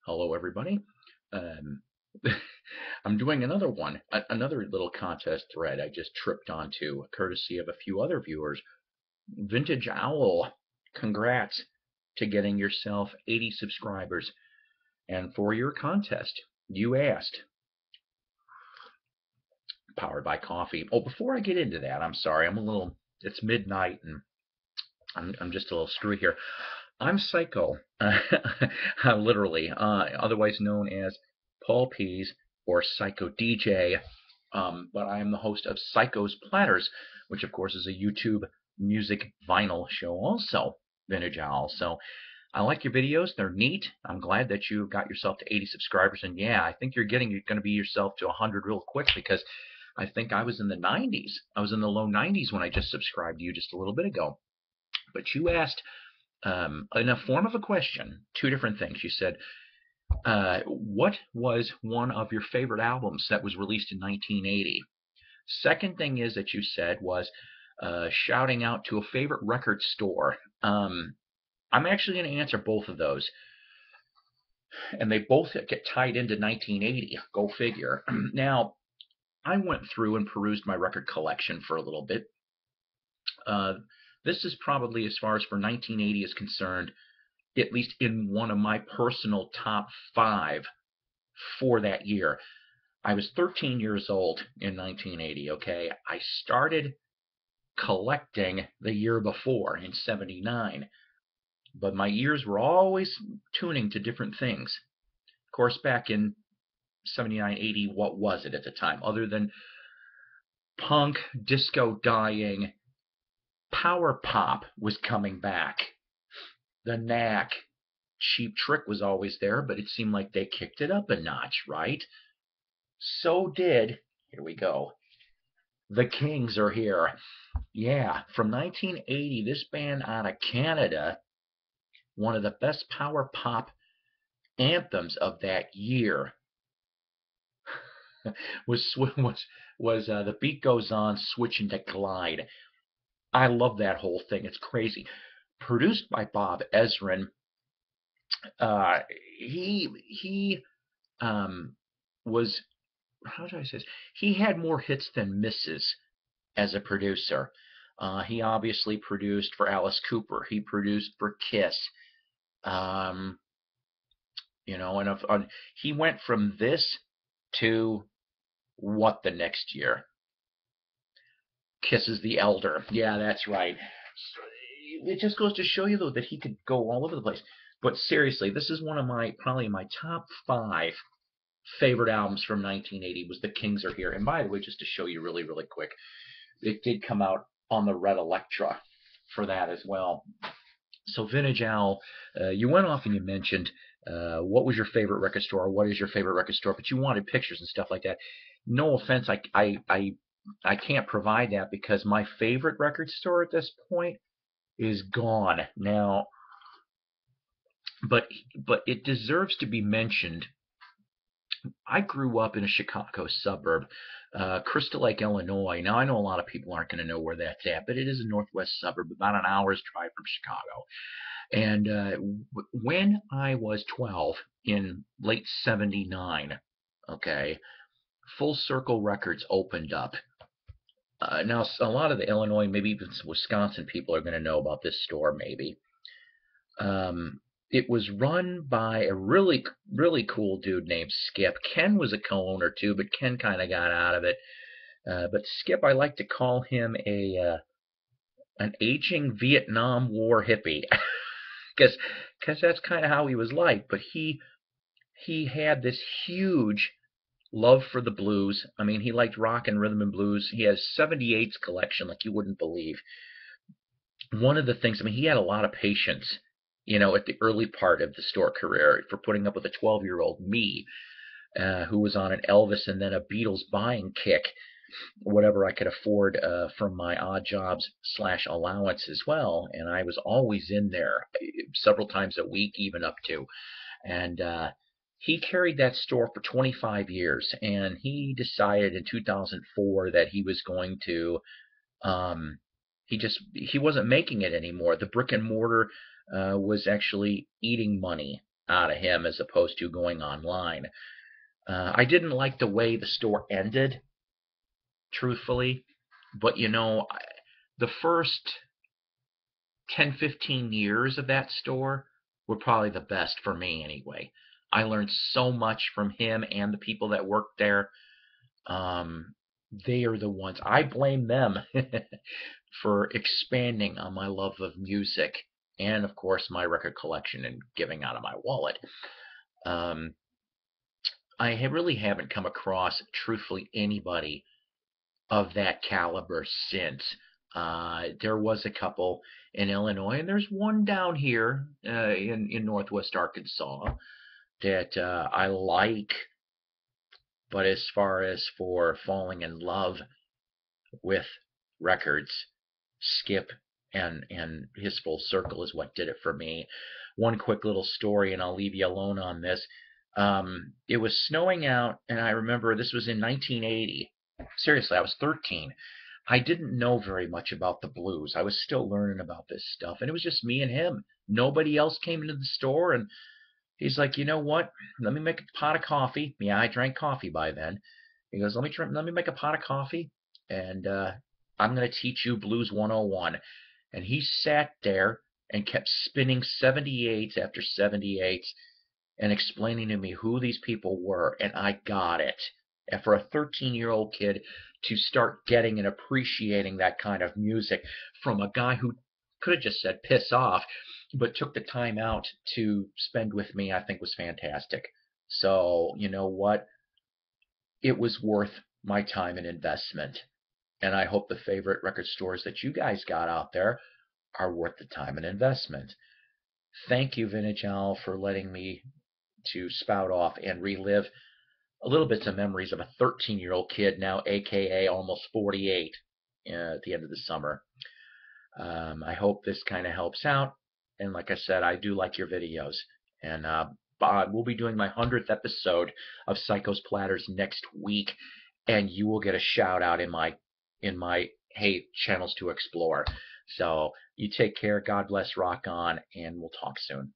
Hello, everybody. Um, I'm doing another one, another little contest thread I just tripped onto, courtesy of a few other viewers. Vintage Owl, congrats to getting yourself 80 subscribers. And for your contest, you asked, powered by coffee. Oh, before I get into that, I'm sorry, it's midnight and I'm just a little screwy here. I'm Psycho, literally, otherwise known as Paul Pease or Psycho DJ. But I am the host of Psycho's Platters, which of course is a YouTube music vinyl show also, Vintage Owl. So I like your videos. They're neat. I'm glad that you got yourself to 80 subscribers. And yeah, I think you're going to be yourself to 100 real quick because I think I was in the 90s. I was in the low 90s when I just subscribed to you just a little bit ago. But you asked in a form of a question, two different things. You said, what was one of your favorite albums that was released in 1980? Second thing is that you said was shouting out to a favorite record store. I'm actually going to answer both of those, and they both get tied into 1980. Go figure. Now, I went through and perused my record collection for a little bit. This is probably, as far as for 1980 is concerned, at least in one of my personal top 5 for that year. I was 13 years old in 1980, okay? I started collecting the year before in 79, but my ears were always tuning to different things. Of course, back in 79, 80, what was it at the time? Other than punk, disco dying, power pop was coming back. The Knack, Cheap Trick was always there, but it seemed like they kicked it up a notch, right? So did, here we go, the Kings are here. Yeah, from 1980, this band out of Canada, one of the best power pop anthems of that year, was The Beat Goes On, Switching to Glide. I love that whole thing. It's crazy. Produced by Bob Ezrin. He was, how do I say this? He had more hits than misses as a producer. He obviously produced for Alice Cooper. He produced for Kiss. And he went from this to what the next year? Kiss is the Elder. Yeah, that's right. It just goes to show you, though, that he could go all over the place. But seriously, this is one of probably my top 5 favorite albums from 1980 was The Kings Are Here. And by the way, just to show you really, really quick, it did come out on the Red Electra for that as well. So Vintage Owl, you went off and you mentioned what was your favorite record store, or what is your favorite record store, but you wanted pictures and stuff like that. No offense, I can't provide that because my favorite record store at this point is gone now. But it deserves to be mentioned. I grew up in a Chicago suburb, Crystal Lake, Illinois. Now, I know a lot of people aren't going to know where that's at, but it is a northwest suburb, about an hour's drive from Chicago. And when I was 12 in late 79, okay, Full Circle Records opened up. Now, a lot of the Illinois, maybe even some Wisconsin people are going to know about this store, maybe. It was run by a really, really cool dude named Skip. Ken was a co-owner too, but Ken kind of got out of it. But Skip, I like to call him an aging Vietnam War hippie, because that's kind of how he was like. But he had this huge love for the blues. I mean, he liked rock and rhythm and blues. He has 78's collection like you wouldn't believe. One of the things, I mean, he had a lot of patience, at the early part of the store career for putting up with a 12-year-old me who was on an Elvis and then a Beatles buying kick, whatever I could afford from my odd jobs / allowance as well. And I was always in there several times a week, even up to. And he carried that store for 25 years. And he decided in 2004 that he was going to, he wasn't making it anymore. The brick and mortar was actually eating money out of him as opposed to going online. I didn't like the way the store ended, truthfully, but the first 10, 15 years of that store were probably the best for me anyway. I learned so much from him and the people that worked there. Um, they are the ones, I blame them for expanding on my love of music and, of course, my record collection and giving out of my wallet. Um, I really haven't come across, truthfully, anybody of that caliber since. There was a couple in Illinois, and there's one down here in Northwest Arkansas that I like. But as far as for falling in love with records, Skip and his Full Circle is what did it for me. One quick little story, and I'll leave you alone on this. It was snowing out, and I remember this was in 1980. Seriously, I was 13. I didn't know very much about the blues. I was still learning about this stuff, and it was just me and him. Nobody else came into the store, and he's like, you know what? Let me make a pot of coffee. Yeah, I drank coffee by then. He goes, let me make a pot of coffee, and I'm going to teach you Blues 101. And he sat there and kept spinning 78s after 78s and explaining to me who these people were, and I got it. And for a 13-year-old kid to start getting and appreciating that kind of music from a guy who could have just said piss off, but took the time out to spend with me, I think was fantastic. So, you know what? It was worth my time and investment. And I hope the favorite record stores that you guys got out there are worth the time and investment. Thank you, Vintage Owl, for letting me to spout off and relive a little bit of memories of a 13-year-old kid, now AKA almost 48, at the end of the summer. I hope this kind of helps out. And like I said, I do like your videos. And we'll be doing my 100th episode of Psycho's Platters next week, and you will get a shout out in my hey channels to explore. So you take care. God bless. Rock on, and we'll talk soon.